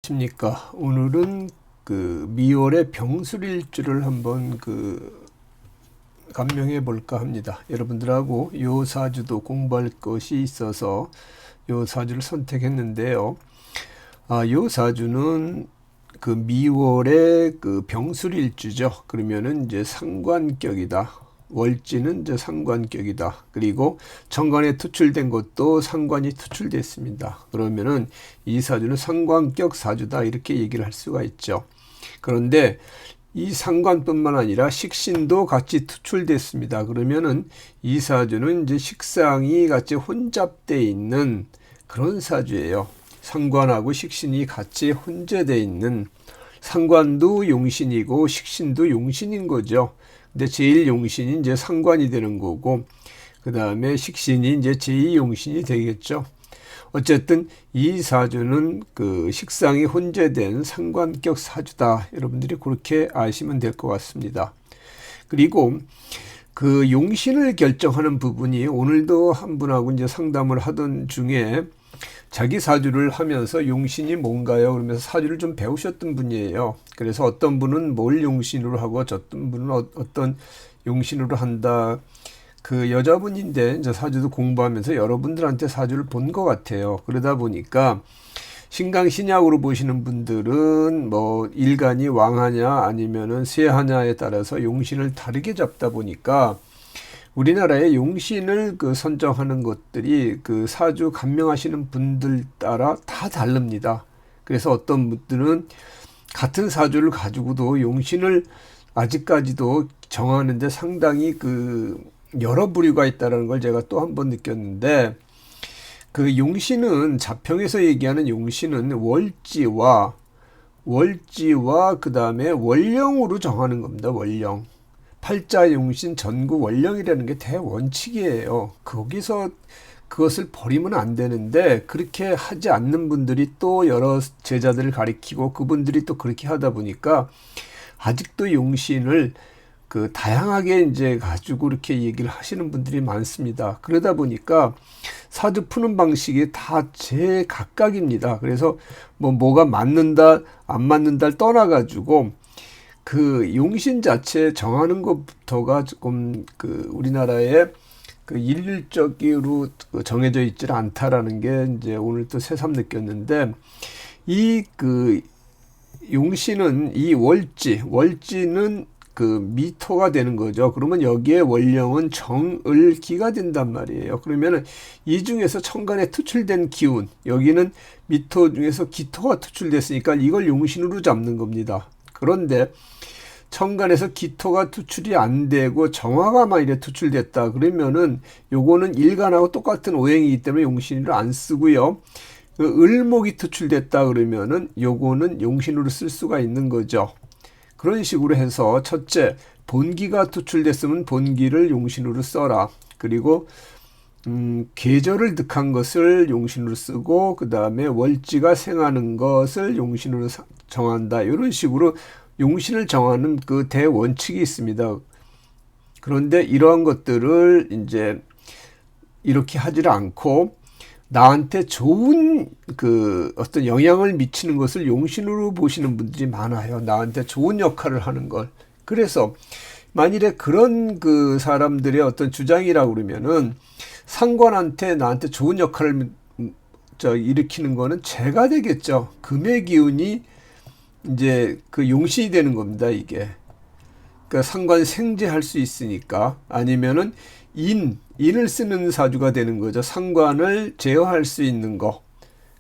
십니까? 오늘은 미월의 병술일주를 한번 감명해 볼까 합니다. 여러분들하고 요 사주도 공부할 것이 있어서 요 사주를 선택했는데요. 요 사주는 미월의 병술일주죠. 그러면은 이제 상관격이다. 월지는 이제 상관격이다. 그리고 정관에 투출된 것도 상관이 투출됐습니다. 그러면은 이 사주는 상관격 사주다 이렇게 얘기를 할 수가 있죠. 그런데 이 상관뿐만 아니라 식신도 같이 투출됐습니다. 그러면은 이 사주는 이제 식상이 같이 혼잡되어 있는 그런 사주예요. 상관하고 식신이 같이 혼재되어 있는, 상관도 용신이고 식신도 용신인 거죠. 근데 제일 용신이 이제 상관이 되는 거고, 그 다음에 식신이 이제 제2용신이 되겠죠. 어쨌든 이 사주는 식상이 혼재된 상관격 사주다. 여러분들이 그렇게 아시면 될 것 같습니다. 그리고 용신을 결정하는 부분이, 오늘도 한 분하고 이제 상담을 하던 중에 자기 사주를 하면서 용신이 뭔가요? 그러면서 사주를 좀 배우셨던 분이에요. 그래서 어떤 분은 뭘 용신으로 하고 어떤 분은 어떤 용신으로 한다. 그 여자분인데 이제 사주도 공부하면서 여러분들한테 사주를 본 것 같아요. 그러다 보니까 신강신약으로 보시는 분들은 뭐 일간이 왕하냐 아니면은 쇠하냐에 따라서 용신을 다르게 잡다 보니까 우리나라의 용신을 선정하는 것들이 사주 감명하시는 분들 따라 다 다릅니다. 그래서 어떤 분들은 같은 사주를 가지고도 용신을 아직까지도 정하는데 상당히 여러 부류가 있다는 걸 제가 또 한 번 느꼈는데, 용신은, 자평에서 얘기하는 용신은 월지와 그 다음에 월령으로 정하는 겁니다. 월령. 팔자용신 전구 월령이라는 게 대원칙이에요. 거기서 그것을 버리면 안 되는데, 그렇게 하지 않는 분들이 또 여러 제자들을 가리키고 그분들이 또 그렇게 하다 보니까 아직도 용신을 다양하게 이제 가지고 이렇게 얘기를 하시는 분들이 많습니다. 그러다 보니까 사주 푸는 방식이 다 제각각입니다. 그래서 뭐가 맞는다 안 맞는다를 떠나가지고 용신 자체 정하는 것부터가 조금 우리나라에 일률적으로 정해져 있지 않다라는 게 이제 오늘 또 새삼 느꼈는데, 이 용신은 이 월지는 미토가 되는 거죠. 그러면 여기에 월령은 정을기가 된단 말이에요. 그러면은 이 중에서 천간에 투출된 기운, 여기는 미토 중에서 기토가 투출됐으니까 이걸 용신으로 잡는 겁니다. 그런데 천간에서 기토가 투출이 안 되고 정화가 만일에 투출됐다 그러면은 요거는 일간하고 똑같은 오행이기 때문에 용신으로 안 쓰고요. 을목이 투출됐다 그러면은 요거는 용신으로 쓸 수가 있는 거죠. 그런 식으로 해서 첫째, 본기가 투출됐으면 본기를 용신으로 써라. 그리고 계절을 득한 것을 용신으로 쓰고, 그 다음에 월지가 생하는 것을 용신으로 정한다. 이런 식으로 용신을 정하는 대원칙이 있습니다. 그런데 이러한 것들을 이제 이렇게 하지를 않고 나한테 좋은 어떤 영향을 미치는 것을 용신으로 보시는 분들이 많아요. 나한테 좋은 역할을 하는 걸. 그래서 만일에 그런 사람들의 어떤 주장이라고 그러면은, 상관한테 나한테 좋은 역할을 일으키는 거는 재가 되겠죠. 금의 기운이 이제 용신이 되는 겁니다, 이게. 그러니까 상관 생제할 수 있으니까. 아니면은 인을 쓰는 사주가 되는 거죠. 상관을 제어할 수 있는 거.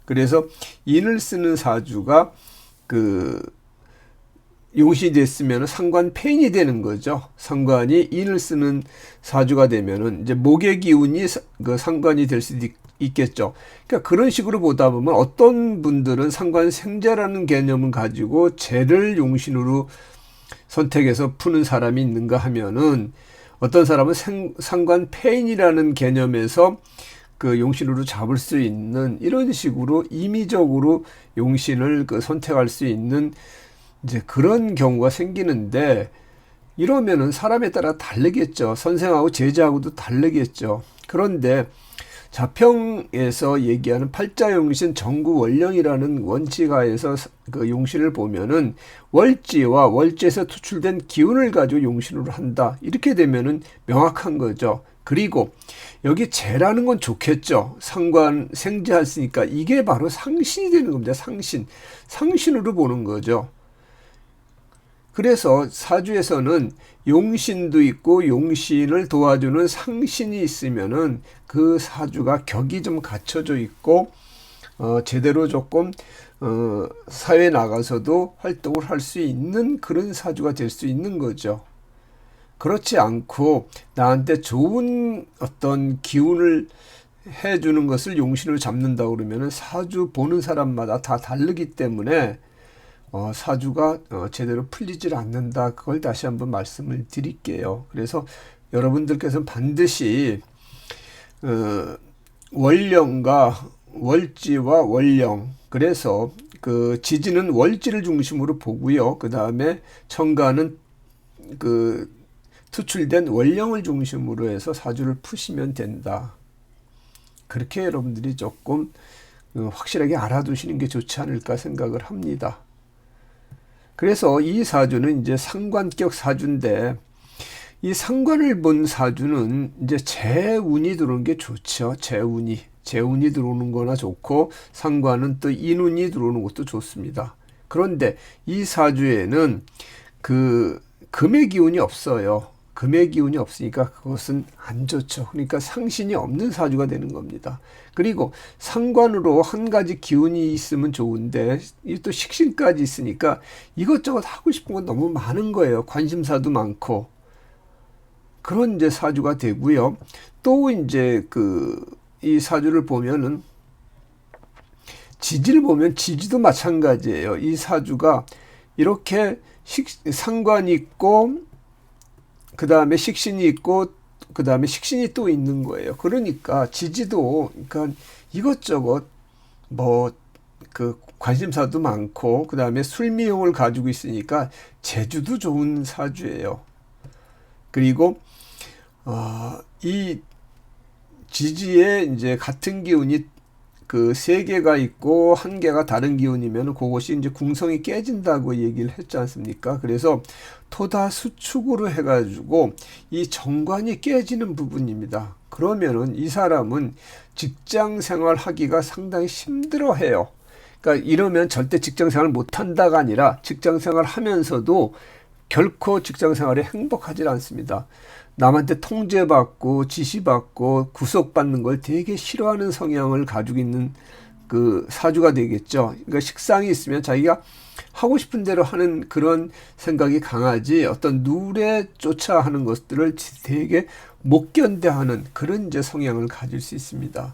그래서 인을 쓰는 사주가 용신이 됐으면 상관 폐인이 되는 거죠. 상관이 인을 쓰는 사주가 되면은 이제 목의 기운이 상관이 될 수도 있겠죠. 그러니까 그런 식으로 보다 보면 어떤 분들은 상관 생제라는 개념을 가지고 재를 용신으로 선택해서 푸는 사람이 있는가 하면은, 어떤 사람은 상관 폐인이라는 개념에서 용신으로 잡을 수 있는, 이런 식으로 임의적으로 용신을 선택할 수 있는 이제 그런 경우가 생기는데, 이러면은 사람에 따라 다르겠죠. 선생하고 제자하고도 다르겠죠. 그런데 자평에서 얘기하는 팔자용신 정구월령이라는 원칙하에서 그 용신을 보면은 월지와 월지에서 투출된 기운을 가지고 용신으로 한다. 이렇게 되면은 명확한 거죠. 그리고 여기 재라는 건 좋겠죠. 상관 생재했으니까 이게 바로 상신이 되는 겁니다. 상신으로 보는 거죠. 그래서 사주에서는 용신도 있고 용신을 도와주는 상신이 있으면은 그 사주가 격이 좀 갖춰져 있고 제대로 조금 사회에 나가서도 활동을 할 수 있는 그런 사주가 될 수 있는 거죠. 그렇지 않고 나한테 좋은 어떤 기운을 해주는 것을 용신으로 잡는다 그러면은 사주 보는 사람마다 다 다르기 때문에 사주가 제대로 풀리질 않는다. 그걸 다시 한번 말씀을 드릴게요. 그래서 여러분들께서는 반드시 월령과 월지와 월령, 그래서 그 지지는 월지를 중심으로 보고요. 그 다음에 천간은 그 투출된 월령을 중심으로 해서 사주를 푸시면 된다. 그렇게 여러분들이 조금 확실하게 알아두시는 게 좋지 않을까 생각을 합니다. 그래서 이 사주는 이제 상관격 사주인데, 이 상관을 본 사주는 이제 재운이 들어오는 게 좋죠. 재운이 들어오는 거나 좋고, 상관은 또 인운이 들어오는 것도 좋습니다. 그런데 이 사주에는 그 금의 기운이 없어요. 금의 기운이 없으니까 그것은 안 좋죠. 그러니까 상신이 없는 사주가 되는 겁니다. 그리고 상관으로 한 가지 기운이 있으면 좋은데 또 식신까지 있으니까 이것저것 하고 싶은 건 너무 많은 거예요. 관심사도 많고. 그런 이제 사주가 되고요. 또 이제 이 사주를 보면은 지지를 보면 지지도 마찬가지예요. 이 사주가 이렇게 상관이 있고 그 다음에 식신이 있고 그 다음에 식신이 또 있는 거예요. 그러니까 지지도 그러니까 이것저것 그 관심사도 많고 그 다음에 술미용을 가지고 있으니까 재주도 좋은 사주예요. 그리고 이 지지에 이제 같은 기운이 그 세 개가 있고 한 개가 다른 기운이면 그것이 이제 궁성이 깨진다고 얘기를 했지 않습니까? 그래서 토다수축으로 해가지고 이 정관이 깨지는 부분입니다. 그러면은 이 사람은 직장 생활 하기가 상당히 힘들어해요. 그러니까 이러면 절대 직장 생활 못한다가 아니라 직장 생활 하면서도 결코 직장 생활에 행복하지 않습니다. 남한테 통제받고 지시받고 구속받는 걸 되게 싫어하는 성향을 가지고 있는 그 사주가 되겠죠. 그러니까 식상이 있으면 자기가 하고 싶은 대로 하는 그런 생각이 강하지 어떤 룰에 쫓아 하는 것들을 되게 못 견뎌하는 그런 이제 성향을 가질 수 있습니다.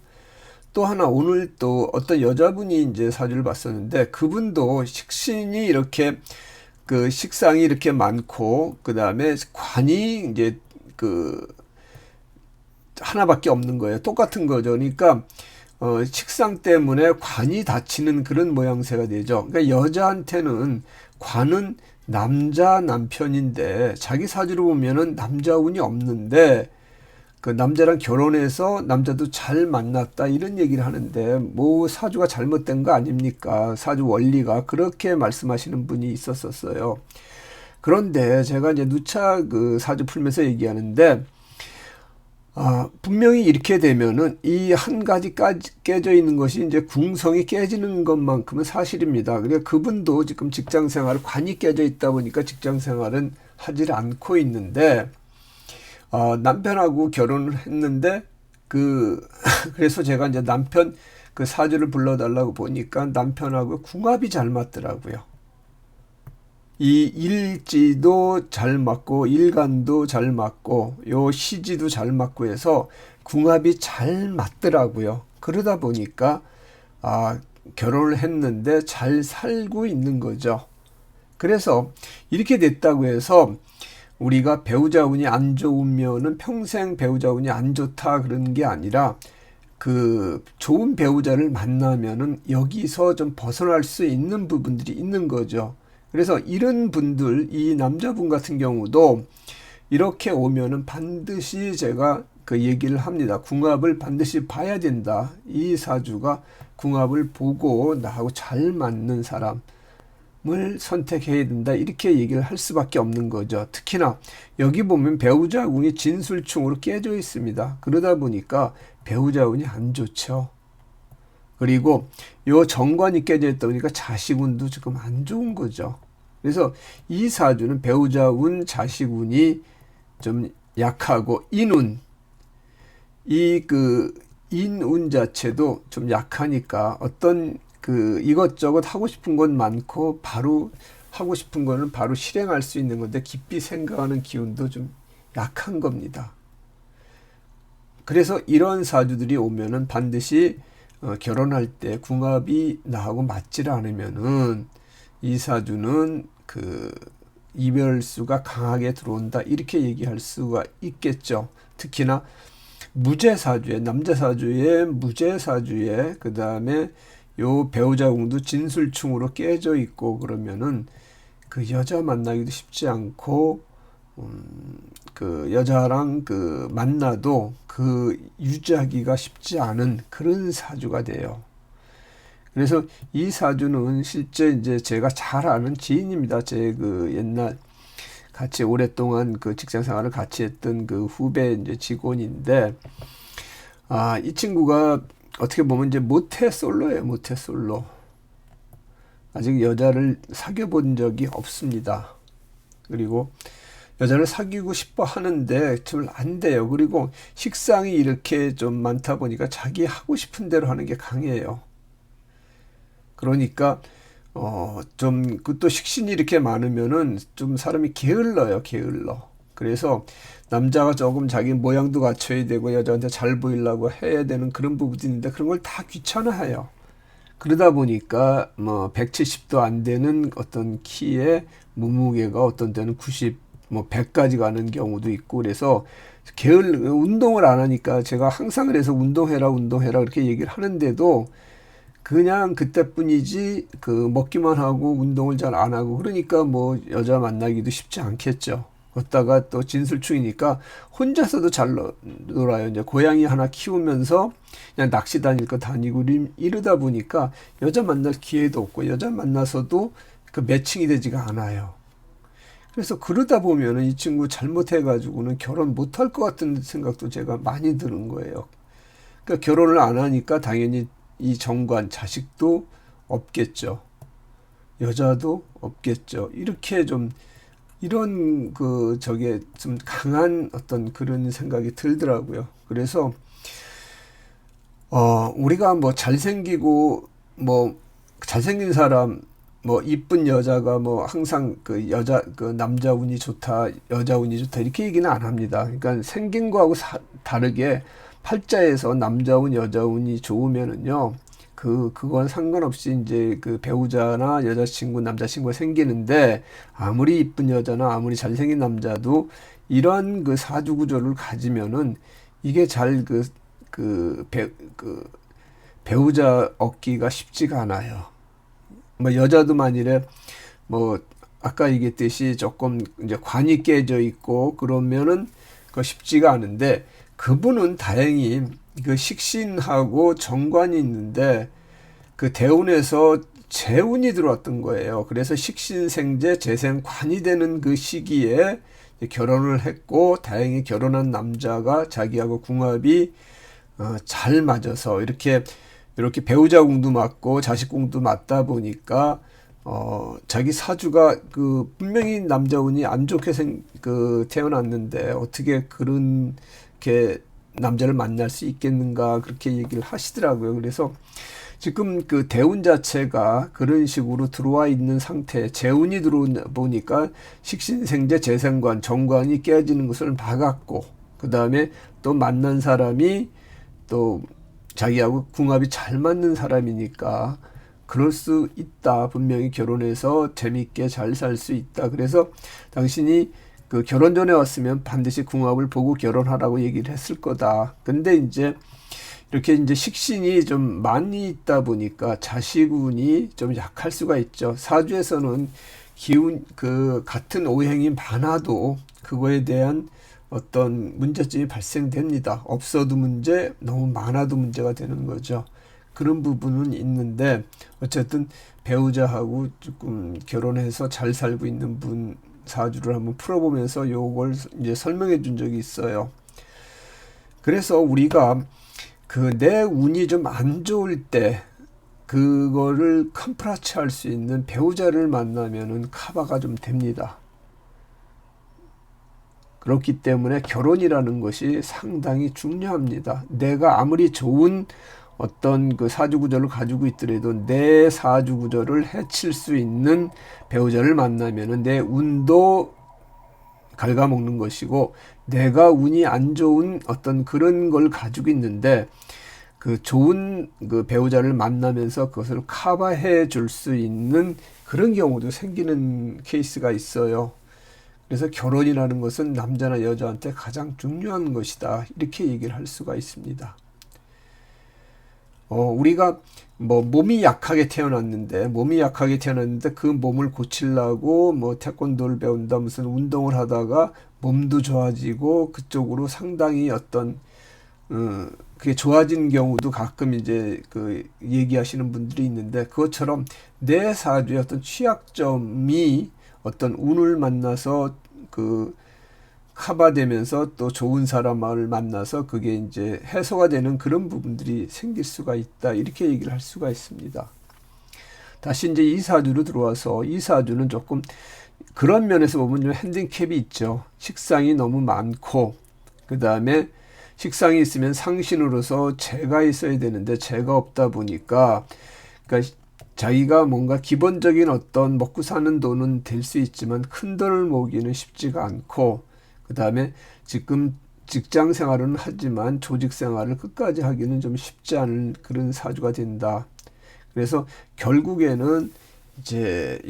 또 하나 오늘 또 어떤 여자분이 이제 사주를 봤었는데 그분도 식신이 이렇게 그 식상이 이렇게 많고 그 다음에 관이 이제 하나밖에 없는 거예요. 똑같은 거죠. 그러니까 식상 때문에 관이 닫히는 그런 모양새가 되죠. 그러니까 여자한테는 관은 남편인데 자기 사주로 보면은 남자 운이 없는데 그 남자랑 결혼해서 남자도 잘 만났다 이런 얘기를 하는데 뭐 사주가 잘못된 거 아닙니까? 사주 원리가 그렇게 말씀하시는 분이 있었어요. 그런데 제가 이제 누차 그 사주 풀면서 얘기하는데 분명히 이렇게 되면은 이 한 가지 깨져 있는 것이 이제 궁성이 깨지는 것만큼은 사실입니다. 그러니까 그분도 지금 직장 생활 관이 깨져 있다 보니까 직장 생활은 하질 않고 있는데 남편하고 결혼을 했는데 그래서 제가 이제 남편 그 사주를 불러달라고 보니까 남편하고 궁합이 잘 맞더라고요. 이 일지도 잘 맞고 일간도 잘 맞고 요 시지도 잘 맞고 해서 궁합이 잘 맞더라고요. 그러다 보니까 결혼을 했는데 잘 살고 있는 거죠. 그래서 이렇게 됐다고 해서 우리가 배우자 운이 안 좋으면은 평생 배우자 운이 안 좋다 그런 게 아니라 그 좋은 배우자를 만나면은 여기서 좀 벗어날 수 있는 부분들이 있는 거죠. 그래서 이런 분들, 이 남자분 같은 경우도 이렇게 오면은 반드시 제가 그 얘기를 합니다. 궁합을 반드시 봐야 된다. 이 사주가 궁합을 보고 나하고 잘 맞는 사람을 선택해야 된다. 이렇게 얘기를 할 수밖에 없는 거죠. 특히나 여기 보면 배우자 운이 진술충으로 깨져 있습니다. 그러다 보니까 배우자 운이 안 좋죠. 그리고 요 정관이 깨져 있다 보니까 자식운도 지금 안 좋은 거죠. 그래서 이 사주는 배우자 운, 자식운이 좀 약하고 인운, 인운 자체도 좀 약하니까 어떤 이것저것 하고 싶은 건 많고 바로 하고 싶은 거는 바로 실행할 수 있는 건데 깊이 생각하는 기운도 좀 약한 겁니다. 그래서 이런 사주들이 오면은 반드시 결혼할 때 궁합이 나하고 맞지를 않으면은 이 사주는 이별수가 강하게 들어온다. 이렇게 얘기할 수가 있겠죠. 특히나 무제사주에, 남자 사주에, 무제사주에, 그 다음에 요 배우자궁도 진술충으로 깨져 있고 그러면은 그 여자 만나기도 쉽지 않고, 그 여자랑 만나도 유지하기가 쉽지 않은 그런 사주가 돼요. 그래서 이 사주는 실제 이제 제가 잘 아는 지인입니다. 제 옛날 같이 오랫동안 직장 생활을 같이 했던 후배 이제 직원인데, 이 친구가 어떻게 보면 이제 모태솔로예요. 모태솔로. 아직 여자를 사귀어 본 적이 없습니다. 그리고 여자를 사귀고 싶어 하는데 좀 안 돼요. 그리고 식상이 이렇게 좀 많다 보니까 자기 하고 싶은 대로 하는 게 강해요. 그러니까 좀 또 식신이 이렇게 많으면은 좀 사람이 게을러요. 게을러. 그래서 남자가 조금 자기 모양도 갖춰야 되고 여자한테 잘 보이려고 해야 되는 그런 부분이 있는데 그런 걸 다 귀찮아해요. 그러다 보니까 170도 안 되는 어떤 키에 몸무게가 어떤 때는 90, 100까지 가는 경우도 있고, 그래서 운동을 안 하니까 제가 항상 그래서 운동해라 그렇게 얘기를 하는데도 그냥 그때뿐이지 먹기만 하고 운동을 잘 안 하고, 그러니까 여자 만나기도 쉽지 않겠죠. 걷다가 또 진술충이니까 혼자서도 잘 놀아요. 이제 고양이 하나 키우면서 그냥 낚시 다닐 거 다니고 이러다 보니까 여자 만날 기회도 없고 여자 만나서도 매칭이 되지가 않아요. 그래서 그러다 보면은 이 친구 잘못해가지고는 결혼 못할 것 같은 생각도 제가 많이 드는 거예요. 그러니까 결혼을 안 하니까 당연히 이 정관, 자식도 없겠죠. 여자도 없겠죠. 이렇게 좀 이런 좀 강한 어떤 그런 생각이 들더라고요. 그래서 우리가 잘생기고 잘생긴 사람 이쁜 여자가 항상 남자 운이 좋다, 여자 운이 좋다 이렇게 얘기는 안 합니다. 그러니까 생긴 거하고 다르게 팔자에서 남자 운, 여자 운이 좋으면은요, 그건 상관없이 이제 배우자나 여자친구, 남자친구가 생기는데, 아무리 이쁜 여자나 아무리 잘생긴 남자도 이런 사주 구조를 가지면은 이게 잘 배우자 얻기가 쉽지가 않아요. 여자도 만일에 아까 얘기했듯이 조금 이제 관이 깨져 있고 그러면은 쉽지가 않은데, 그분은 다행히 식신하고 정관이 있는데 대운에서 재운이 들어왔던 거예요. 그래서 식신생재 재생관이 되는 그 시기에 결혼을 했고, 다행히 결혼한 남자가 자기하고 궁합이 잘 맞아서 이렇게 배우자 궁도 맞고 자식 궁도 맞다 보니까 자기 사주가 분명히 남자 운이 안 좋게 태어났는데 어떻게 그렇게 남자를 만날 수 있겠는가, 그렇게 얘기를 하시더라고요. 그래서 지금 대운 자체가 그런 식으로 들어와 있는 상태, 재운이 들어오다 보니까 식신생재 재생관, 정관이 깨지는 것을 막았고, 그 다음에 또 만난 사람이 또 자기하고 궁합이 잘 맞는 사람이니까 그럴 수 있다. 분명히 결혼해서 재밌게 잘 살 수 있다. 그래서 당신이 결혼 전에 왔으면 반드시 궁합을 보고 결혼하라고 얘기를 했을 거다. 근데 이제 이렇게 이제 식신이 좀 많이 있다 보니까 자식운이 좀 약할 수가 있죠. 사주에서는 기운 같은 오행이 많아도 그거에 대한 어떤 문제점이 발생됩니다. 없어도 문제, 너무 많아도 문제가 되는 거죠. 그런 부분은 있는데 어쨌든 배우자하고 조금 결혼해서 잘 살고 있는 분 사주를 한번 풀어보면서 요걸 이제 설명해 준 적이 있어요. 그래서 우리가 그 내 운이 좀 안 좋을 때 그거를 컴프라치 할 수 있는 배우자를 만나면은 커버가 좀 됩니다. 그렇기 때문에 결혼이라는 것이 상당히 중요합니다. 내가 아무리 좋은 어떤 그 사주 구조를 가지고 있더라도 내 사주 구조를 해칠 수 있는 배우자를 만나면은 내 운도 갉아먹는 것이고, 내가 운이 안 좋은 어떤 그런 걸 가지고 있는데 그 좋은 그 배우자를 만나면서 그것을 커버해 줄 수 있는 그런 경우도 생기는 케이스가 있어요. 그래서 결혼이라는 것은 남자나 여자한테 가장 중요한 것이다, 이렇게 얘기를 할 수가 있습니다. 우리가 뭐 몸이 약하게 태어났는데 그 몸을 고치려고 뭐 태권도를 배운다, 무슨 운동을 하다가 몸도 좋아지고 그쪽으로 상당히 어떤 그게 좋아진 경우도 가끔 이제 그 얘기하시는 분들이 있는데, 그것처럼 내 사주의 어떤 취약점이 어떤 운을 만나서 그 커버되면서 또 좋은 사람을 만나서 그게 이제 해소가 되는 그런 부분들이 생길 수가 있다, 이렇게 얘기를 할 수가 있습니다. 다시 이제 이 사주로 들어와서, 이 사주는 조금 그런 면에서 보면 좀 핸디캡이 있죠. 식상이 너무 많고, 그 다음에 식상이 있으면 상신으로서 재가 있어야 되는데 재가 없다 보니까, 그러니까 자기가 뭔가 기본적인 어떤 먹고 사는 돈은 될 수 있지만 큰 돈을 모으기는 쉽지가 않고, 그 다음에 지금 직장 생활은 하지만 조직 생활을 끝까지 하기는 좀 쉽지 않은 그런 사주가 된다. 그래서 결국에는 이제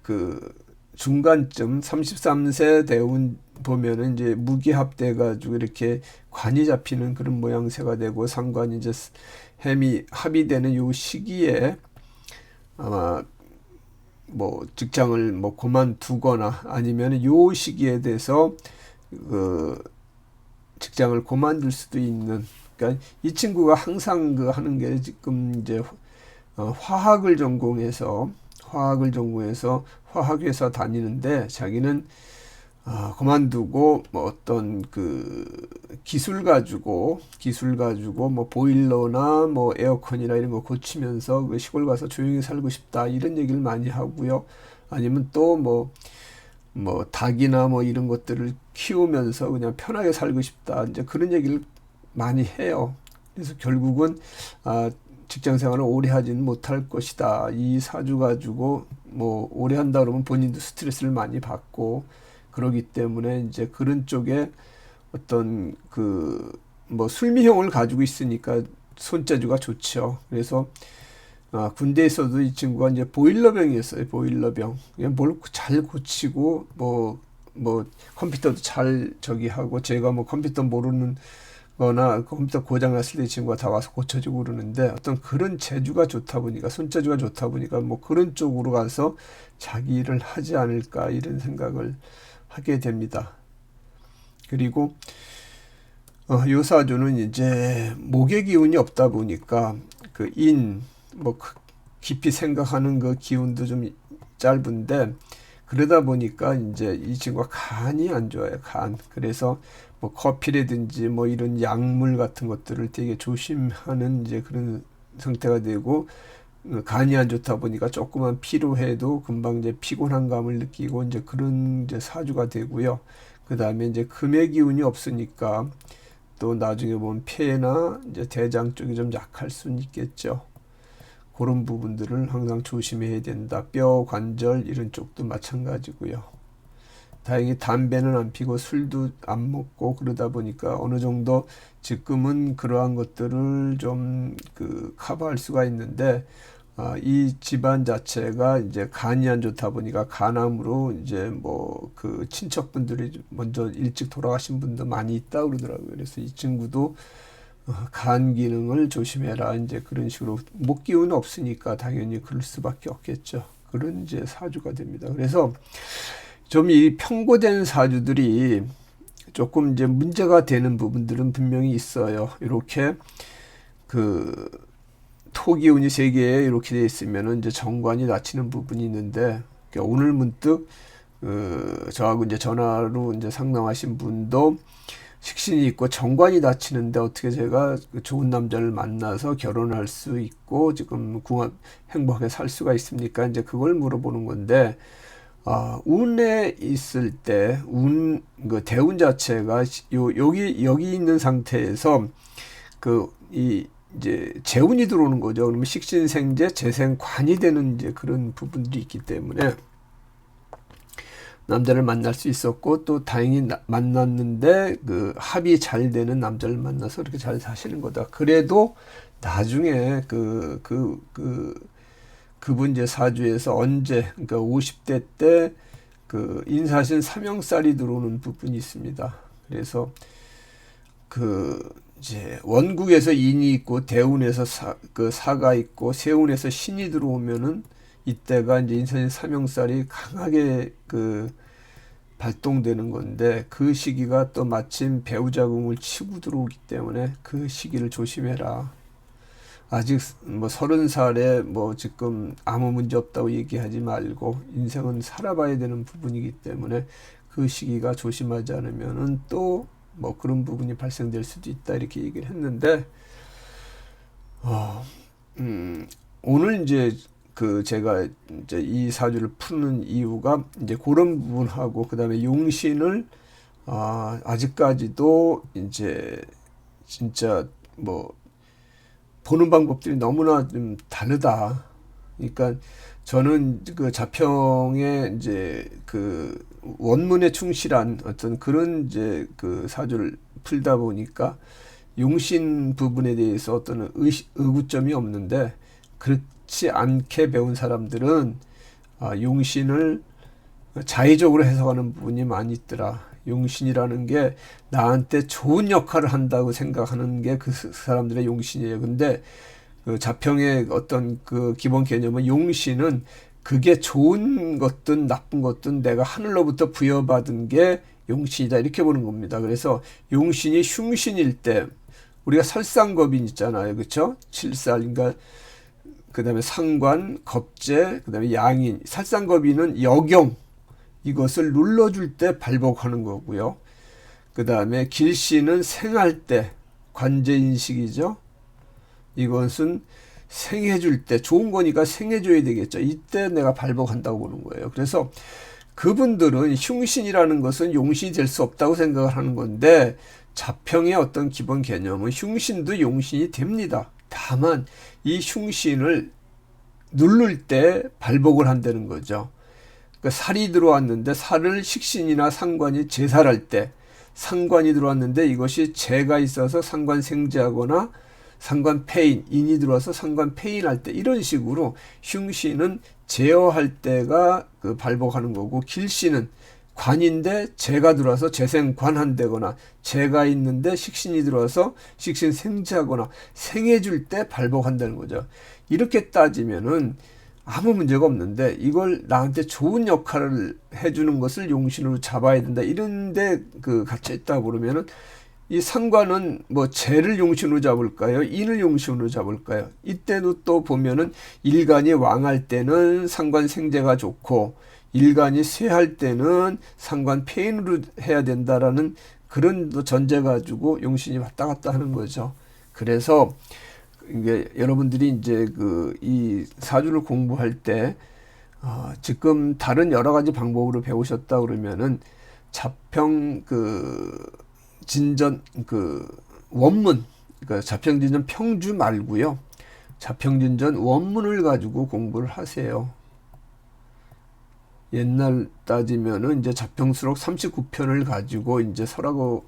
그 중간쯤 33세 대운 보면은 이제 무기합돼 가지고 이렇게 관이 잡히는 그런 모양새가 되고, 상관이 이제 합의되는 요 시기에 아마 뭐 직장을 뭐 그만두거나 아니면 요 시기에 대해서 그 직장을 그만둘 수도 있는, 그러니까 이 친구가 항상 그 하는 게 지금 이제 화학을 전공해서 화학회사 다니는데, 자기는 그만두고 뭐 어떤 그 기술 가지고 뭐 보일러나 뭐 에어컨이나 이런 거 고치면서 그 시골 가서 조용히 살고 싶다, 이런 얘기를 많이 하고요. 아니면 또 뭐 닭이나 뭐 이런 것들을 키우면서 그냥 편하게 살고 싶다, 이제 그런 얘기를 많이 해요. 그래서 결국은 직장 생활을 오래 하지는 못할 것이다. 이 사주 가지고 뭐 오래 한다 그러면 본인도 스트레스를 많이 받고 그러기 때문에 이제 그런 쪽에 어떤 그 뭐 술미형을 가지고 있으니까 손재주가 좋죠. 그래서 군대에서도 이 친구가 이제 보일러병이었어요. 보일러병. 뭘 잘 고치고 뭐 컴퓨터도 잘 저기 하고, 제가 뭐 컴퓨터 모르는 거나 컴퓨터 고장 났을 때 이 친구가 다 와서 고쳐주고 그러는데, 어떤 그런 재주가 좋다 보니까, 손재주가 좋다 보니까 뭐 그런 쪽으로 가서 자기 일을 하지 않을까, 이런 생각을 하게 됩니다. 그리고 요 사주는 이제 목의 기운이 없다 보니까 그 뭐 깊이 생각하는 그 기운도 좀 짧은데, 그러다 보니까 이제 이 친구가 간이 안 좋아요. 간. 그래서 뭐 커피라든지 뭐 이런 약물 같은 것들을 되게 조심하는 이제 그런 상태가 되고, 간이 안 좋다 보니까 조금만 피로해도 금방 이제 피곤한 감을 느끼고 이제 그런 이제 사주가 되고요. 그 다음에 이제 금의 기운이 없으니까 또 나중에 보면 폐나 이제 대장 쪽이 좀 약할 수는 있겠죠. 그런 부분들을 항상 조심해야 된다. 뼈, 관절 이런 쪽도 마찬가지고요. 다행히 담배는 안 피고 술도 안 먹고 그러다 보니까 어느 정도 지금은 그러한 것들을 좀 커버할 수가 있는데, 이 집안 자체가 이제 간이 안 좋다 보니까 간암으로 이제 뭐 그 친척분들이 먼저 일찍 돌아가신 분도 많이 있다 그러더라고요. 그래서 이 친구도 간 기능을 조심해라, 이제 그런 식으로. 목 기운 없으니까 당연히 그럴 수밖에 없겠죠. 그런 이제 사주가 됩니다. 그래서 좀 이 편고된 사주들이 조금 이제 문제가 되는 부분들은 분명히 있어요. 이렇게 그 토기운이 세 개에 이렇게 돼 있으면은 이제 정관이 닫히는 부분이 있는데, 그러니까 오늘 문득 저하고 이제 전화로 이제 상담하신 분도 식신이 있고 정관이 닫히는데 어떻게 제가 좋은 남자를 만나서 결혼할 수 있고 지금 행복하게 살 수가 있습니까? 이제 그걸 물어보는 건데, 운에 있을 때, 그 대운 자체가 여기 있는 상태에서 이제 재운이 들어오는 거죠. 그러면 식신생재, 재생관이 되는 이제 그런 부분들이 있기 때문에 남자를 만날 수 있었고, 또 다행히 만났는데 그 합이 잘 되는 남자를 만나서 이렇게 잘 사시는 거다. 그래도 나중에 그분 이제 사주에서 언제, 그러니까 50대 때 그 인사신 삼형살이 들어오는 부분이 있습니다. 그래서 이제 원국에서 인이 있고 대운에서 사가 있고 세운에서 신이 들어오면은 이때가 이제 인사신 삼형살이 강하게 발동되는 건데, 그 시기가 또 마침 배우자궁을 치고 들어오기 때문에 그 시기를 조심해라. 아직 뭐 30살에 뭐 지금 아무 문제 없다고 얘기하지 말고 인생은 살아봐야 되는 부분이기 때문에 그 시기가 조심하지 않으면은 또 뭐 그런 부분이 발생될 수도 있다, 이렇게 얘기를 했는데, 오늘 이제 제가 이제 이 사주를 푸는 이유가 이제 그런 부분하고, 그 다음에 용신을 아직까지도 이제 진짜 뭐 보는 방법들이 너무나 좀 다르다. 그러니까 저는 그 자평의 이제 원문에 충실한 어떤 그런 이제 사주를 풀다 보니까 용신 부분에 대해서 어떤 의구점이 없는데, 그렇지 않게 배운 사람들은 용신을 자의적으로 해석하는 부분이 많이 있더라. 용신이라는 게 나한테 좋은 역할을 한다고 생각하는 게 그 사람들의 용신이에요. 근데 그 자평의 어떤 그 기본 개념은 용신은 그게 좋은 것든 나쁜 것든 내가 하늘로부터 부여받은 게 용신이다, 이렇게 보는 겁니다. 그래서 용신이 흉신일 때 우리가 살상겁인 있잖아요. 그렇죠? 칠살인가, 그 다음에 상관, 겁재, 그 다음에 양인. 살상겁인은 역용, 이것을 눌러줄 때 발복하는 거고요. 그 다음에 길신은 생할 때 관제인식이죠. 이것은 생해줄 때, 좋은 거니까 생해줘야 되겠죠. 이때 내가 발복한다고 보는 거예요. 그래서 그분들은 흉신이라는 것은 용신이 될 수 없다고 생각을 하는 건데, 자평의 어떤 기본 개념은 흉신도 용신이 됩니다. 다만 이 흉신을 누를 때 발복을 한다는 거죠. 그러니까 살이 들어왔는데, 살을 식신이나 상관이 제살할 때, 상관이 들어왔는데 이것이 재가 있어서 상관 생재하거나 상관 폐인, 인이 들어와서 상관 폐인할 때, 이런 식으로 흉신은 제어할 때가 발복하는 거고, 길신은 관인데 재가 들어와서 재생관한다거나, 재가 있는데 식신이 들어와서 식신 생재하거나 생해줄 때 발복한다는 거죠. 이렇게 따지면은 아무 문제가 없는데, 이걸 나한테 좋은 역할을 해주는 것을 용신으로 잡아야 된다, 이런데 갇혀 있다 그러면은, 이 상관은 뭐 재를 용신으로 잡을까요? 인을 용신으로 잡을까요? 이때도 또 보면은 일간이 왕할 때는 상관 생재가 좋고, 일간이 쇠할 때는 상관 폐인으로 해야 된다라는 그런 전제 가지고 용신이 왔다 갔다 하는 거죠. 그래서 이게 여러분들이 이제 이 사주를 공부할 때 지금 다른 여러 가지 방법으로 배우셨다 그러면은 자평 진전 원문, 그러니까 자평진전 평주 말고요, 자평진전 원문을 가지고 공부를 하세요. 옛날 따지면은 이제 자평수록 39편을 가지고 이제 설하고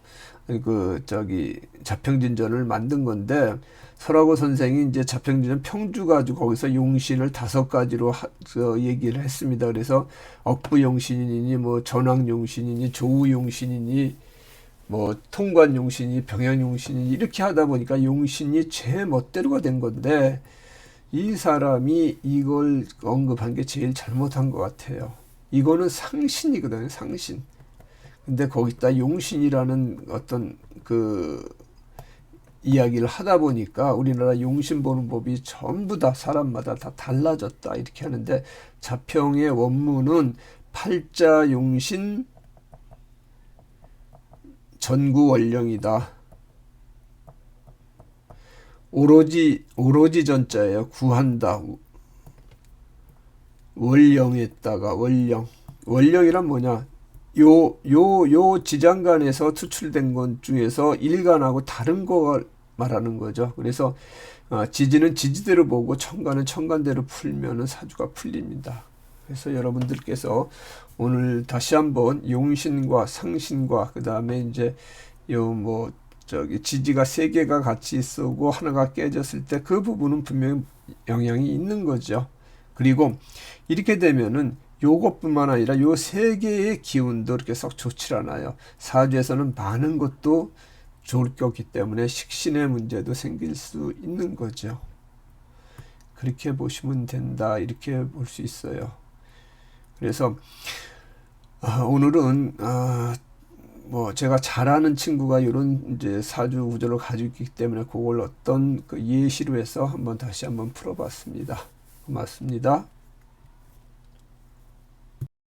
자평진전을 만든 건데, 설하고 선생이 이제 자평진전 평주 가지고 거기서 용신을 5가지로 얘기를 했습니다. 그래서 억부용신이니 뭐 전왕용신이니 조우용신이니 뭐 통관용신이, 병양용신이, 이렇게 하다 보니까 용신이 제 멋대로가 된 건데, 이 사람이 이걸 언급한 게 제일 잘못한 것 같아요. 이거는 상신이거든요, 상신. 근데 거기다 용신이라는 어떤 그 이야기를 하다 보니까 우리나라 용신 보는 법이 전부 다 사람마다 다 달라졌다 이렇게 하는데, 자평의 원문은 팔자 용신 전구원령이다. 오로지 전자예요. 구한다. 원령에다가 원령이란 뭐냐? 요 지장간에서 투출된 것 중에서 일간하고 다른 거 말하는 거죠. 그래서 지지는 지지대로 보고 천간은 천간대로 풀면은 사주가 풀립니다. 그래서 여러분들께서 오늘 다시 한번 용신과 상신과 그 다음에 이제 지지가 세 개가 같이 있고 하나가 깨졌을 때 그 부분은 분명히 영향이 있는 거죠. 그리고 이렇게 되면은 요것뿐만 아니라 요 세 개의 기운도 이렇게 썩 좋지 않아요. 사주에서는 많은 것도 좋을 게 없기 때문에 식신의 문제도 생길 수 있는 거죠. 그렇게 보시면 된다, 이렇게 볼 수 있어요. 그래서 오늘은 제가 잘 아는 친구가 이런 이제 사주 구조를 가지고 있기 때문에 그걸 어떤 그 예시로 해서 다시 한번 풀어봤습니다. 고맙습니다.